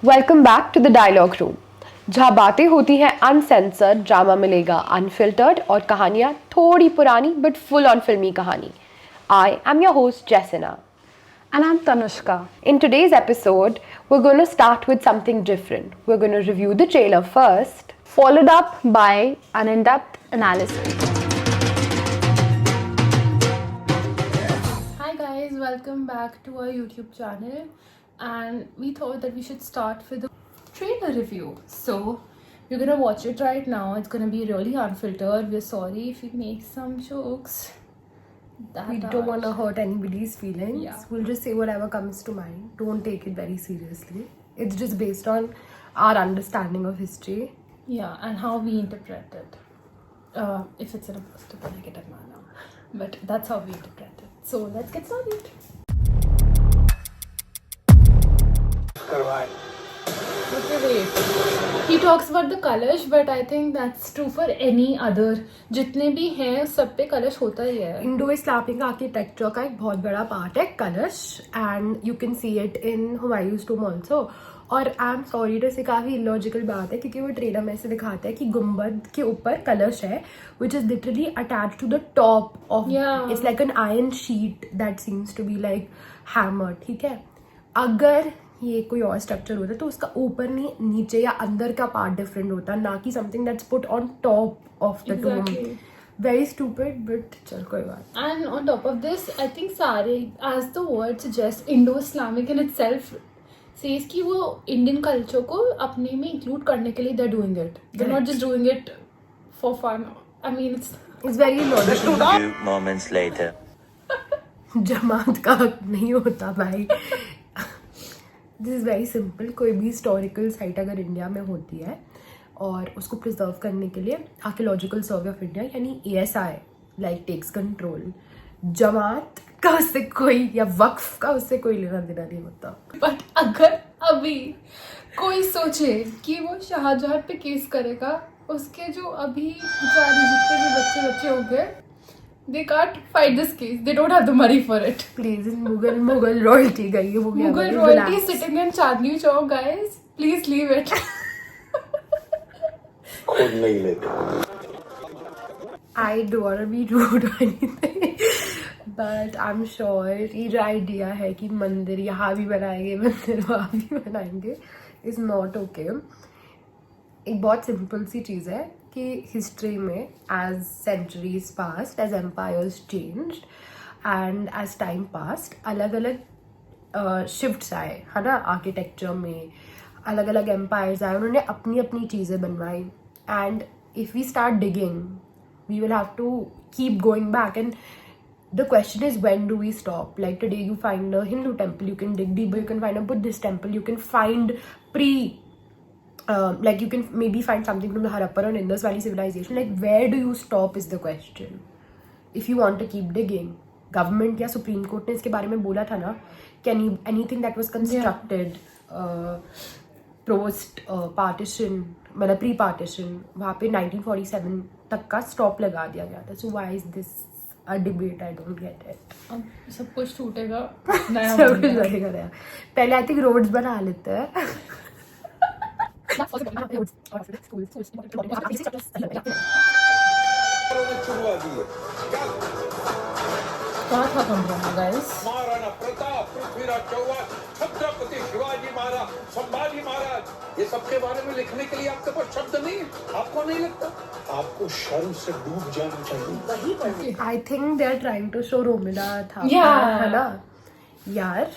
Welcome back to the dialogue room, जहाँ बातें होती हैं अनसेंसर्ड, ड्रामा मिलेगा अनफिल्टर्ड और कहानियाँ थोड़ी पुरानी बट फुल ऑन फिल्मी कहानी. I am your host Jessina. And I'm Tanushka. In today's episode, we're going to start with something different. We're going to review the trailer first, Followed up by an in-depth analysis. Hi guys, welcome back to our YouTube channel, and we thought that we should start with the trailer review. So we're gonna watch it right now. It's gonna be really unfiltered. We're sorry if we make some jokes. we don't want to hurt anybody's feelings. Yeah. We'll just say whatever comes to mind. Don't take it very seriously. It's just based on our understanding of history. Yeah, and how we interpret it. If it's in a positive or negative manner, but that's how we interpret it. So let's get started. Okay, wait. He talks about the कलश, but I think that's true for any other. जितने भी हैं सब पे कलश होता ही है. Indo Islamic architecture का एक बहुत बड़ा पार्ट है कलश, and you can see it in Humayun's tomb also. और आई एम सॉरी टू से काफ़ी इलॉजिकल बात है क्योंकि वो ट्रेलर में से दिखाता है कि गुम्बद के ऊपर कलश है which is literally attached to the top of. It's like an iron sheet that seems to be like hammer. ठीक है, अगर ये कोई और स्ट्रक्चर होता तो उसका ऊपर नहीं नीचे या अंदर का पार्ट डिफरेंट होता, ना कि something that's put on top of the टूम. Very stupid, but चल कोई बात. And on top of this, I think सारे, as the word suggests, Indo-Islamic in itself says कि वो Indian culture को अपने में include करने के लिए they're doing it. They're not just doing it for fun. I mean, it's very logical. few moments later. जमात का हक नहीं होता भाई. This is very simple. कोई भी हिस्टोरिकल साइट अगर इंडिया में होती है और उसको प्रिजर्व करने के लिए आर्कियोलॉजिकल सर्वे ऑफ इंडिया यानी ASI लाइक टेक्स कंट्रोल. जमात का उससे कोई या वक्फ का उससे कोई लेना देना नहीं होता. but अगर अभी कोई सोचे कि वो शाहजहां पे केस करेगा, उसके जो अभी बेचारे जितने भी बच्चे होंगे, they can't fight this case. They don't have the money for it. Please Mughal royalty गई है. Mughal royalty sitting in Chandni Chowk, guys. Please leave it. खुद नहीं लेते. I don't want to be rude or anything, but I'm sure ये जो idea है कि मंदिर यहाँ भी बनाएंगे मंदिर वहाँ भी बनाएंगे is not okay. एक बहुत सिंपल सी चीज़ है कि हिस्ट्री में as centuries passed, as empires changed and as time passed, अलग अलग शिफ्ट्स आए है ना. आर्किटेक्चर में अलग अलग एम्पायर्स आए, उन्होंने अपनी अपनी चीज़ें बनवाई. And if we start digging we will have to keep going back, and the question is when do we stop? Like today you find a Hindu temple, you can dig deeper, you can find a Buddhist temple, you can find like you can maybe find something from the Harappan or Indus Valley civilization. Like where do you stop is the question if you want to keep digging. Government या Supreme Court ने इसके बारे में बोला था ना कि anything that was constructed post partition मतलब प्री पार्टीशन वहाँ पे 1947 तक का स्टॉप लगा दिया गया था. So why is this a debate? I don't get it. अब सब कुछ टूटेगा, नया सब कुछ लगेगा नया. पहले आई थिंक रोड्स बना लेते हैं. कहाँ था कंप्रोमा, guys? महाराणा प्रताप, पृथ्वीराज चौहान, छत्रपति शिवाजी महाराज, संभाजी महाराज, ये सबके बारे में लिखने के लिए आपके पास शब्द नहीं है. आपको नहीं लगता? आपको शर्म से डूब जाना चाहिए. I think they are trying to show Romila था Yeah. है ना यार.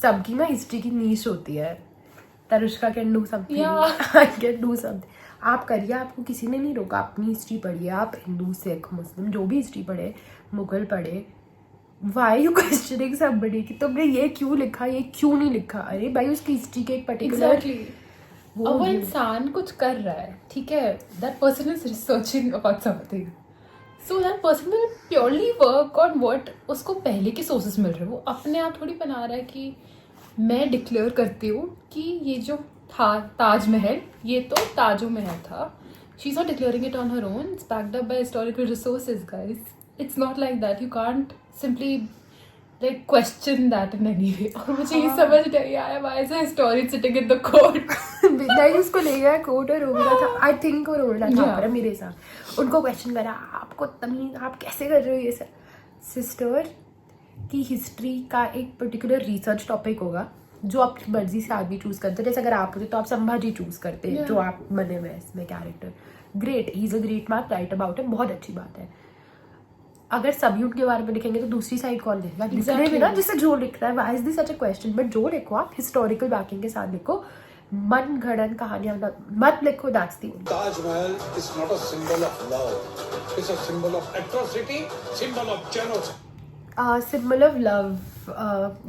सबकी ना हिस्ट्री की नीश होती है. Tarushka can do something, I can do something. आप करिए, आपको किसी ने नहीं रोका. अपनी हिस्ट्री पढ़िए, आप हिंदू सिख मुस्लिम जो भी हिस्ट्री पढ़े, मुगल पढ़े. वाई यू क्वेश्चनिंग समबडी कि तुमने ये क्यों लिखा, ये क्यों नहीं लिखा? अरे भाई उसकी हिस्ट्री के एक पर्टिकुलर Exactly. अब वो इंसान कुछ कर रहा है, ठीक है, that person is researching about something, so that person will purely work on what उसको पहले के sources मिल रहे हैं. वो अपने आप थोड़ी बना रहा है कि मैं डिक्लेयर करती हूँ कि ये जो था ताजमहल, ये तो ताजो महल था. She's not declaring it on her own. It's backed up by historical resources, guys. It's not like that. You can't simply like question that in any way. और मुझे ये समझ नहीं आया why is a historian sitting in the court. नहीं, उसको ले गया कोर्ट और रो रहा था, आई थिंक वो रो रहा था Yeah. मेरे साथ। उनको क्वेश्चन करा, आपको तमीज, आप कैसे कर रहे हो ये सब? सिस्टर की हिस्ट्री का एक पर्टिकुलर रिसर्च टॉपिक होगा जो आपकी मर्जी से आदमी चूज करते हैं। जैसे अगर आप होते तो आप संभाजी चूज करते हैं, जो आप बने हुए हैं इसमें character. Great, he is a great man, right about him, बहुत अच्छी बात है। अगर सभी उनके बारे में लिखेंगे तो दूसरी साइड कौन लिखेगा? लिखने में ना जिससे जो लिख रहा है, why is this such a question? But जो लिखो आप हिस्टोरिकल बैकिंग के साथ लिखो, मन गढ़ंत कहानियां मत लिखो। That's the Taj Mahal is not a symbol of love. It's a symbol of atrocity, symbol of genocide. Symbol of love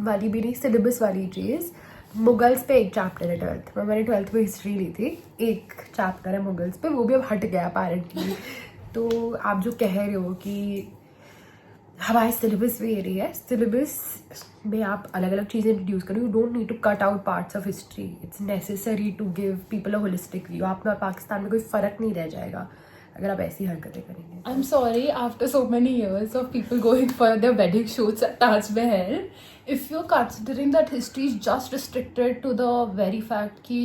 वाली मेरी सिलेबस वाली चीज़, मुगल्स पे एक चैप्टर है 12th में। मैंने 12th में हिस्ट्री ली थी, एक चैप्टर है मुगल्स पे, वो भी अब हट गया अपेरेंटली। तो आप जो कह रहे हो कि हमारे सिलेबस में ये रही है, सिलेबस में आप अलग अलग चीज़ें इंट्रोड्यूस करो। You don't need to cut out parts of history, it's necessary to give people a holistic view. आप में और पाकिस्तान में कोई फ़र्क नहीं रह जाएगा अगर आप ऐसी हरकतें करेंगे। I'm sorry, after so many years of people going for their wedding shoots at Taj Mahal, if you're considering that history is just restricted to the very fact कि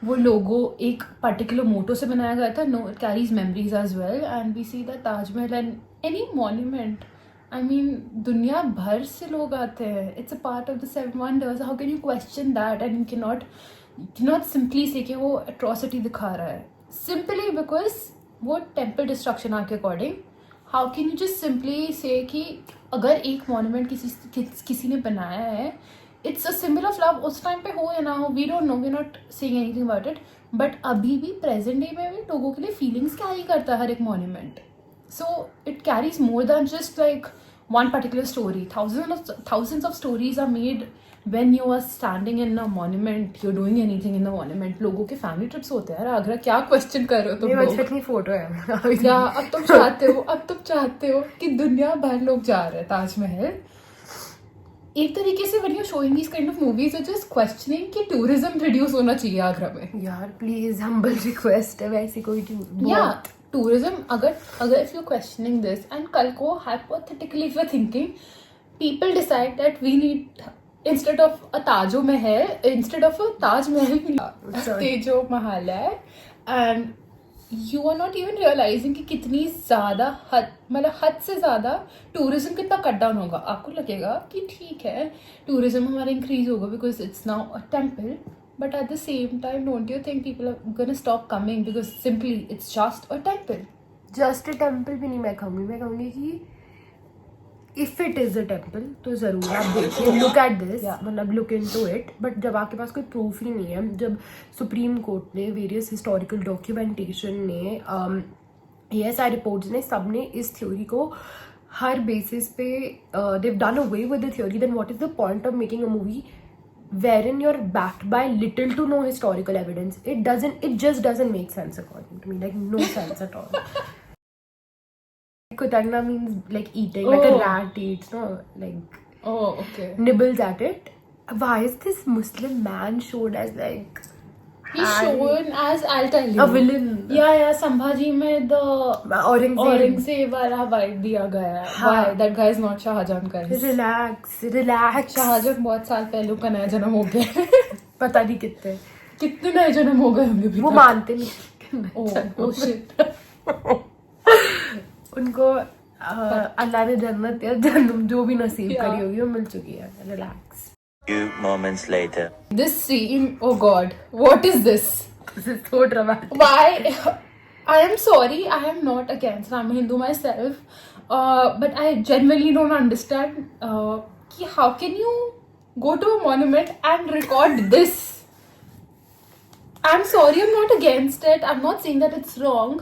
वो लोगो एक particular motto से बनाया गया था, no, it carries memories as well, and we see that Taj Mahal and any monument, I mean, दुनिया भर से लोग आते हैं, it's a part of the seven wonders. How can you question that? And you cannot simply say कि वो atrocity दिखा रहा है, simply because वो टेम्पल डिस्ट्रक्शन आपके according. How can you just simply say कि अगर एक मॉन्यूमेंट किसी ने बनाया है, it's a symbol of love, उस टाइम पे हो या ना हो, we don't know, we not saying anything about it, but अभी भी प्रेजेंट डे में भी लोगों के लिए फीलिंग्स कैरी करता है हर एक monument. So it carries more than just like one particular story. Thousands of stories are made when you are standing in a monument, you're doing anything in the monument. लोगों के family trips होते हैं यार। आगरा क्या question कर रहे हो तुम लोग? बचपन की फोटो है या अब तुम चाहते हो कि दुनिया भर लोग जा रहे हैं ताजमहल। एक तरीके से when you're showing these kind of movies, you're just questioning कि टूरिज्म रिड्यूस होना चाहिए आगरा में। यार प्लीज, हम्बल रिक्वेस्ट है, वैसी कोई या टूरिज्म अगर if you questioning this and कल को hypothetically if you thinking people decide that we need instead of a Tajo Mahal, instead of a Taj Mahal Tejo Mahal है, and you are not even realising कि कितनी ज़्यादा हद से ज़्यादा टूरिज्म कितना कट डाउन होगा। आपको लगेगा कि ठीक है टूरिज्म हमारा इंक्रीज होगा because it's now a temple, but at the same time don't you think people are gonna stop coming because simply it's just a temple? Just a temple भी नहीं मैं कहूँगी, मैं कहूँगी कि if it is a temple तो जरूर आप देखिए, लुक एट दिस, मतलब लुक इनटू इट। बट जब आपके पास कोई प्रूफ ही नहीं है, जब सुप्रीम कोर्ट ने, वेरियस हिस्टोरिकल डॉक्यूमेंटेशन ने, ASI रिपोर्ट्स ने, सब ने इस थ्योरी को हर बेसिस पे they've done away with the theory, then what is the point of making a movie wherein you're backed by little to no historical evidence? It just doesn't make sense according to me, like no sense at all. Kutagna means like eating, like a rat eats, no, like Okay, nibbles at it. Why is this Muslim man shown as like he's shown as, I'll tell you, a villain? yeah, Sambhaji में the Aurangzeb. Aurangzeb वाला vibe दिया गया है। Why? That guy is not Shahjahan का। Relax. Shahjahan बहुत साल पहले का नया जन्म हो गया। पता नहीं कितने नए जन्म हो गए होंगे अभी वो तक। मानते नहीं। Oh shit. उनको अल्लाह ने जन्नत या जन्म जो भी नसीब करी होगी वो मिल चुकी है। Relax. Few moments later. This scene, oh god, what is this? This is so dramatic. Why? I am sorry, I am not against, I'm a Hindu myself, but I genuinely don't understand कि how can you go to a monument and record this? I'm sorry, I'm not against it, I'm not saying that it's wrong,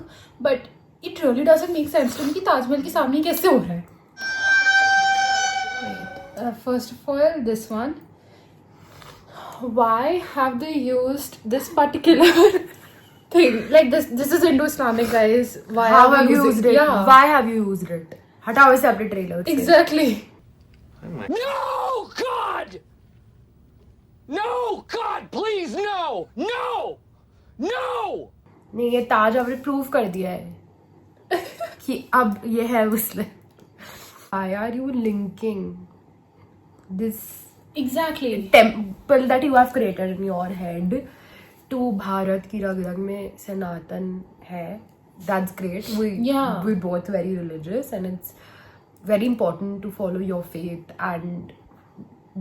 but it really doesn't make sense to me कि ताजमहल के सामने कैसे हो रहा है? First of all, this one. Why have they used this particular thing? Like this is Indo-Islamic, guys. Why How are have we you using used it? Yeah. Why have you used it? हटाओ इसे अपने trailer से। Exactly. No, God! No, God, please, no! No! No! नहीं, ये ताज आपने prove कर दिया है कि अब ये है मुस्लिम। Why are you linking this Exactly. temple that you have created in your head to Bharat की रग रग में सनातन है. That's great. Yeah. We both very religious, and it's very important to follow your faith and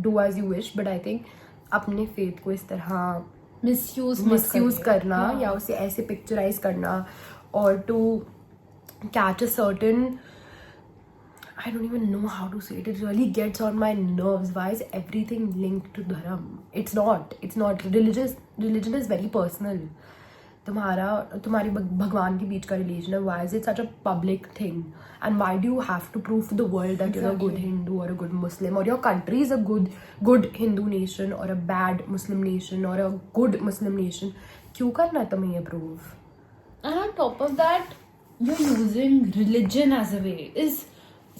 do as you wish. But I think अपने faith को इस तरह misuse करना या उसे ऐसे पिक्चराइज करना और to catch a certain, I don't even know how to say it. It really gets on my nerves. Why is everything linked to dharam? It's not. Religion is very personal. तुम्हारी भगवान के बीच का religion है. Why is it such a public thing? And why do you have to prove to the world that you're a good Hindu or a good Muslim, or your country is a good Hindu nation or a bad Muslim nation or a good Muslim nation? क्यों करना है तुम्हें ये prove? And on top of that, you're using religion as a way.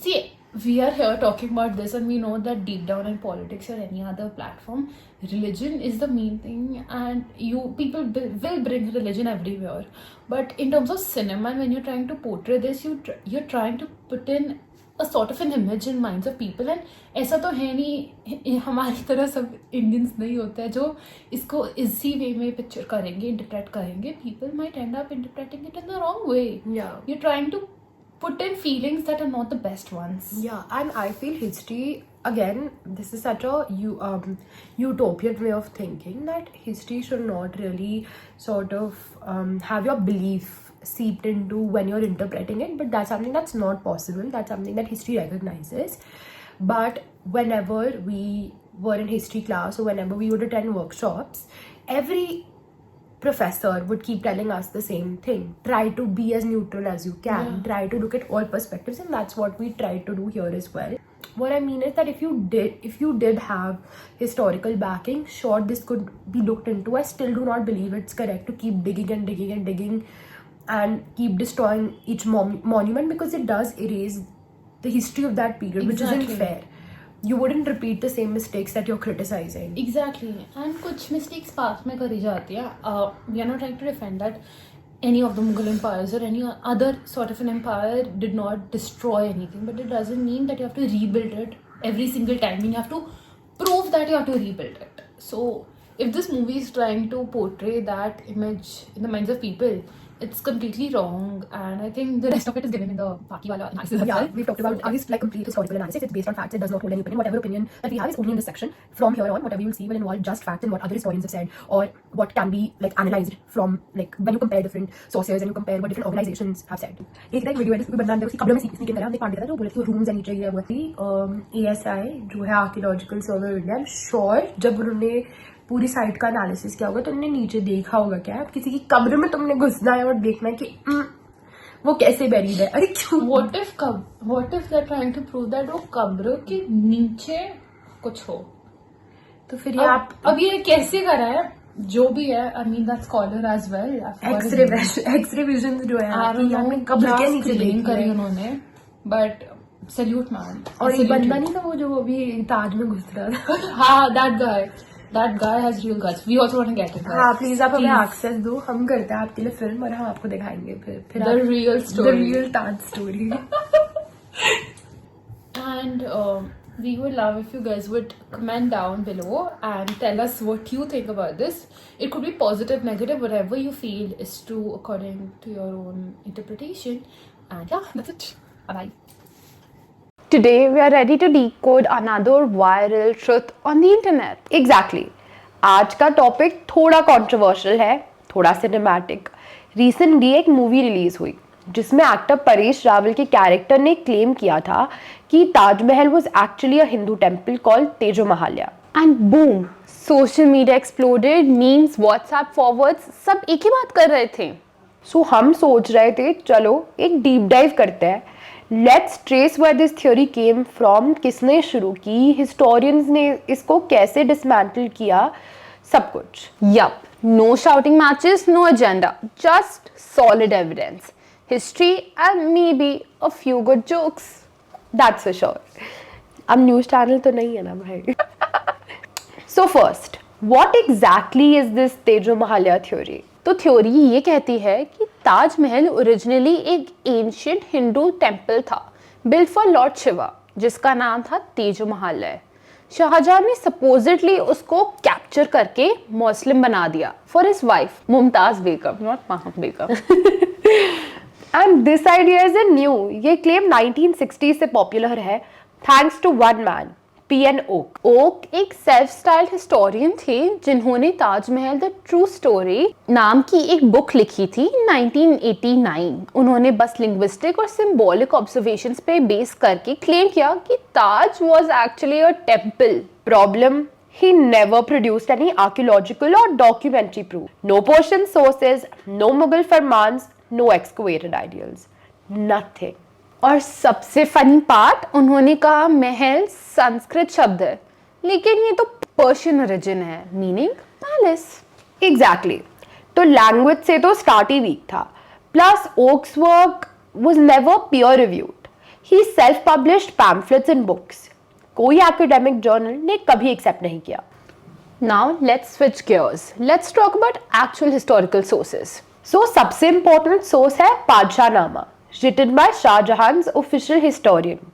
See, we are here talking about this, and we know that deep down in politics or any other platform, religion is the main thing, and people will bring religion everywhere. But in terms of cinema, when you're trying to portray this, you're trying to put in a sort of an image in minds of people, and ऐसा तो है नहीं हमारी तरह सब Indians नहीं होता है जो इसको इसी वे में पिक्चर करेंगे, इंटरप्रेट करेंगे. People might end up interpreting it in the wrong way. Yeah. You're trying to put in feelings that are not the best ones. Yeah, and I feel history, again, this is such a utopian way of thinking, that history should not really sort of have your belief seeped into when you're interpreting it, but that's something that's not possible. That's something that history recognizes. But whenever we were in history class or whenever we would attend workshops, every professor would keep telling us the same thing. Try to be as neutral as you can. Yeah. Try to look at all perspectives, and that's what we try to do here as well. What I mean is that if you did have historical backing, sure, this could be looked into. I still do not believe it's correct to keep digging and digging and digging and keep destroying each monument, because it does erase the history of that period, which isn't Exactly. fair. You wouldn't repeat the same mistakes that you're criticizing. Exactly. And कुछ mistakes past में करी जाती है. We are not trying to defend that any of the Mughal empires or any other sort of an empire did not destroy anything, but it doesn't mean that you have to rebuild it every single time. I mean, you have to prove that you have to rebuild it. So if this movie is trying to portray that image in the minds of people, it's completely wrong, and I think the rest of it is given in the Paki wala analysis. Yeah, we've talked about like complete historical analysis. It's based on facts. It does not hold any opinion. Whatever opinion that we have is only in this section. From here on, whatever you'll see will involve just facts and what other historians have said, or what can be like analyzed from like when you compare different sources and you compare what different organizations have said. एक ना video है जिसमें बंदा अंदर उसकी कब्र में sneak इन करा. हमने पांडे था जो बोले थे रूम्स है नीचे ये वो थी. ASI जो है archaeological survey of India, I am sure जब उन्होंने पूरी साइट का एनालिसिस किया होगा तो उन्होंने नीचे देखा होगा क्या किसी की कब्र में तुमने घुसना है और देखना है कि वो कैसे बेरीड है. अरे क्यों? What if they're trying to prove that वो कब्र के नीचे कुछ हो? तो फिर ये आप अब ये कैसे करा है जो भी है. I mean that scholar as well. X-ray vision जो है I don't know कब्र के क्या नीचे screen देख करी उन्होंने, but salute man. और एक बंदा नहीं था वो जो अभी ताज में घुस रहा था. हाँ, that guy has real guts. We also want to get it. हाँ प्लीज आप हमें एक्सेस दो, हम करते हैं आपके लिए फिल्म और हम आपको दिखाएंगे फिर The real story. The real Taj story. And we would love if you guys would comment down below and tell us what you think about this. It could be positive, negative, whatever you feel is true according to your own interpretation. And yeah, that's it. Bye. Today, we are ready to decode another viral truth on the internet. Exactly. आज का topic थोड़ा controversial है, थोड़ा cinematic. Recently एक movie release हुई जिसमें actor Paresh Rawal के character ने क्लेम किया था कि Taj Mahal was actually a Hindu temple called Tejo Mahalaya. And boom, social media exploded, memes, WhatsApp forwards, सब एक ही बात कर रहे थे. सो हम सोच रहे थे चलो एक डीप डाइव करते हैं. Let's trace where this theory came from, किसने शुरू की, हिस्टोरियंस ने इसको कैसे डिसमेंटल किया, सब कुछ. Yup, no shouting matches, no agenda, just solid evidence, history and may be a few good jokes. That's for sure. अब न्यूज चैनल तो नहीं है ना भाई. So first, what exactly is this तेजो महाल्या थ्योरी? तो थ्योरी ये कहती है कि ताजमहल ओरिजिनली एक एंशिएंट हिंदू टेम्पल था बिल्ट फॉर लॉर्ड शिवा, जिसका नाम था तेजो महालय. शाहजहां ने सपोजिटली उसको कैप्चर करके मुस्लिम बना दिया for his wife Mumtaz Begum, not Maham Begum. And this idea is new. ये क्लेम 1960 से पॉपुलर है thanks to one man, P.N. Oak. Oak एक सेल्फ स्टाइल्ड हिस्टोरियन थे जिन्होंने ताजमहल द ट्रू स्टोरी नाम की एक बुक लिखी थी 1989। उन्होंने बस लिंग्विस्टिक और सिंबॉलिक ऑब्जर्वेशंस पे बेस करके क्लेम किया कि Taj was actually a temple. Problem, he never produced any archaeological or documentary proof. No Persian sources, no Mughal farmans, no excavated ideals. Nothing. और सबसे फनी पार्ट, उन्होंने कहा महल संस्कृत शब्द है लेकिन ये तो पर्शियन ओरिजिन है, मीनिंग पैलेस। एग्जैक्टली। तो लैंग्वेज से तो स्टार्ट ही वीक था। Plus Oak's work was never peer reviewed. He self published pamphlets and books. कोई एकेडमिक जर्नल ने कभी एक्सेप्ट नहीं किया। Now let's switch gears, let's talk about actual historical sources. So सबसे इंपॉर्टेंट सोर्स है Padshahnama, written by Shah Jahan's official historian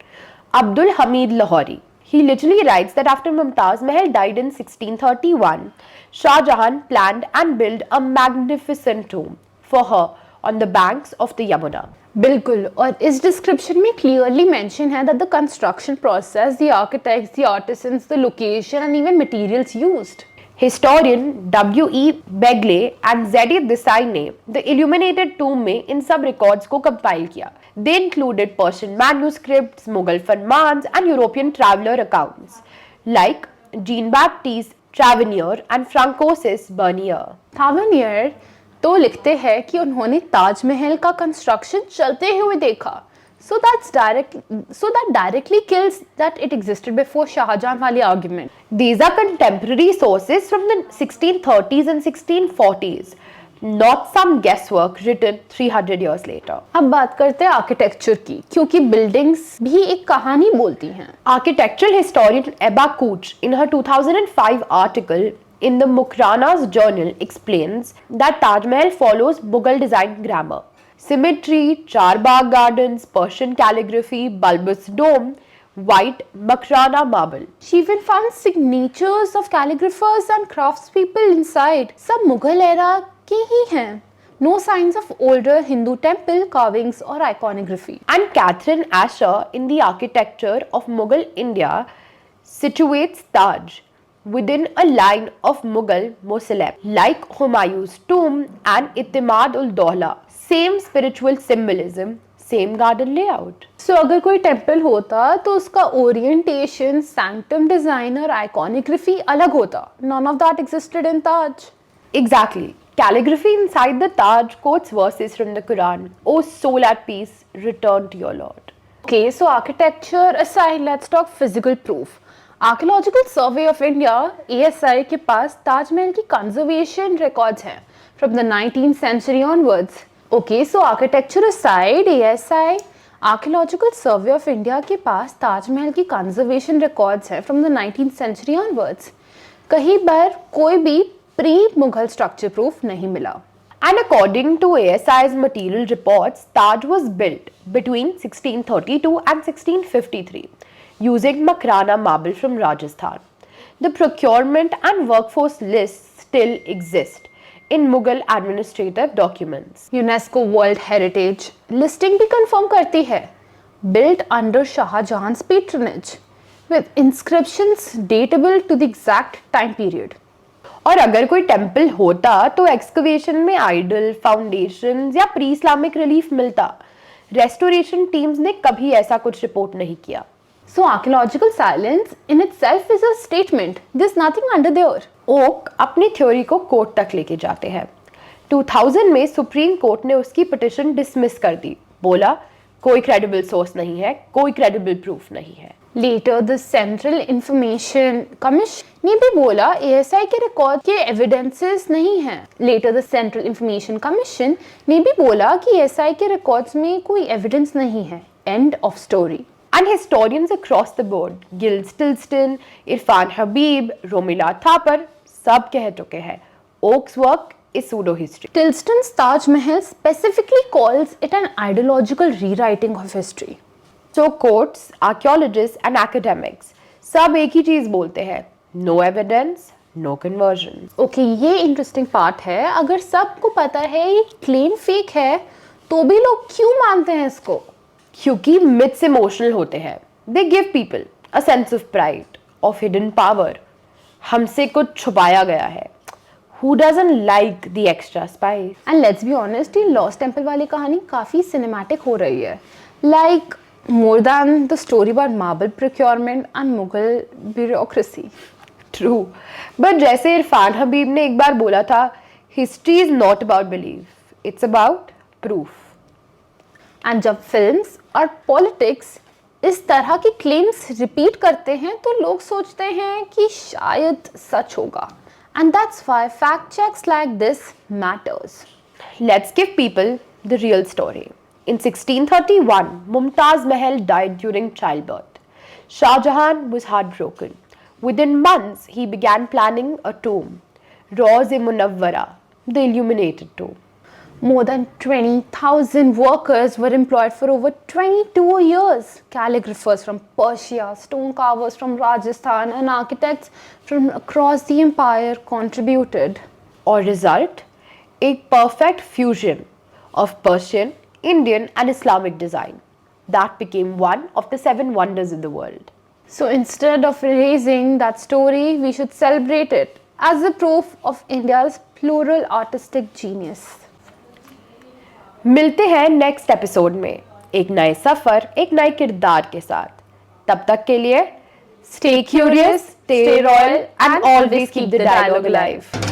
Abdul Hamid Lahori. He literally writes that after Mumtaz Mahal died in 1631, Shah Jahan planned and built a magnificent tomb for her on the banks of the Yamuna. बिल्कुल, और इस description में clearly mention है that the construction process, the architects, the artisans, the location and even materials used. Historian W.E. Begley and Z.E. Desai ने The Illuminated Tomb में इन सब records को compile किया। They included Persian manuscripts, Mughal farmans and European traveler accounts like Jean-Baptiste Tavernier and Francois Bernier. Tavernier तो लिखते हैं कि उन्होंने ताजमहल का कंस्ट्रक्शन चलते हुए देखा, so that directly kills that it existed before Shahjahan wali argument. These are contemporary sources from the 1630s and 1640s, not some guesswork written 300 years later. अब बात करते हैं आर्किटेक्चर की, क्योंकि बिल्डिंग्स भी एक कहानी बोलती हैं। Architectural historian Ebba Couch in her 2005 article in the Mukrana's Journal explains that Taj Mahal follows Mughal design grammar. Symmetry, Charbagh gardens, Persian calligraphy, bulbous dome, white Makrana marble. She even found signatures of calligraphers and craftspeople inside. सब Mughal era के ही हैं. No signs of older Hindu temple carvings or iconography. And Catherine Asher in the Architecture of Mughal India situates Taj within a line of Mughal mausoleum like Humayun's tomb and Itimad-ul-Dawla. Same spiritual symbolism, same garden layout. So अगर कोई temple होता तो उसका orientation, sanctum design और आइकॉनिग्राफी अलग होता. None of that existed in Taj. Exactly. Calligraphy inside the Taj quotes verses from the Quran. Oh soul at peace, return to your Lord. Okay, so architecture aside, let's talk physical proof. Archaeological Survey of India (ASI) के पास ताजमहल की conservation records हैं from the 19th century onwards. Okay, so architecture aside, ASI Archaeological Survey of India के पास ताजमहल की conservation records हैं from the 19th century onwards. कहीं पर कोई भी प्री मुगल स्ट्रक्चर प्रूफ नहीं मिला. And according to ASI's material reports, Taj was built between 1632 and 1653 using Makrana marble from Rajasthan. The procurement and workforce lists still exist in Mughal administrative documents. UNESCO World Heritage listing भी confirm करती है. Built under Shah Jahan's patronage with inscriptions datable to the exact time period. और अगर कोई temple होता तो excavation में idol, foundations या प्री इस्लामिक रिलीफ मिलता. रेस्टोरेशन टीम्स ने कभी ऐसा कुछ रिपोर्ट नहीं किया. So archaeological silence in itself is a statement. There's nothing under there. Oak अपनी थ्योरी को कोर्ट तक लेके जाते हैं. 2000 में सुप्रीम कोर्ट ने उसकी पिटिशन डिसमिस कर दी. बोला कोई क्रेडिबल सोर्स नहीं है, कोई क्रेडिबल प्रूफ नहीं है. Later, the Central Information Commission ने भी बोला ASI के रिकॉर्ड के एविडेंसेस नहीं हैं. Later, the Central Information Commission ने भी बोला कि ASI के रिकॉर्ड्स में कोई एविडेंस नहीं है. End of story. And historians across the board, Gil Stilston, Irfan Habib, Romila Thapar, सब कह चुके हैं. Oak's work is pseudo-history. Stilston's Taj Mahal specifically calls it an ideological rewriting of history. So courts, archaeologists and academics सब एक ही चीज बोलते हैं, no evidence no conversion. Okay, ये इंटरेस्टिंग पार्ट है। अगर सबको पता है ये क्लेम फेक है तो भी लोग क्यों मानते हैं इसको? क्योंकि मिथ्स इमोशनल होते हैं, they give people a sense of pride, of hidden power. हमसे कुछ छुपाया गया है। Who doesn't like the extra spice? And let's be honest, ये लॉस्ट टेम्पल वाली कहानी काफ़ी सिनेमैटिक हो रही है, like more than the story about marble procurement and Mughal bureaucracy. True, but जैसे इरफान हबीब ने एक बार बोला था, history is not about believe, it's about proof. And जब फिल्म्स और पॉलिटिक्स इस तरह की क्लेम्स रिपीट करते हैं तो लोग सोचते हैं कि शायद सच होगा। And that's why fact checks like this matters. Let's give people the real story. In 1631, Mumtaz Mahal died during childbirth. Shah Jahan was heartbroken. Within months, he began planning a tomb, Rawz-e-Munawwara, the illuminated tomb. More than 20,000 workers were employed for over 22 years. Calligraphers from Persia, stone carvers from Rajasthan, and architects from across the empire contributed. Or result, a perfect fusion of Persian, Indian and Islamic design that became one of the 7 wonders of the world. So instead of erasing that story, we should celebrate it as a proof of India's plural artistic genius. मिलते हैं next episode में एक नए सफर, एक नए किरदार के साथ। तब तक के लिए stay curious, stay royal and always keep the dialogue alive.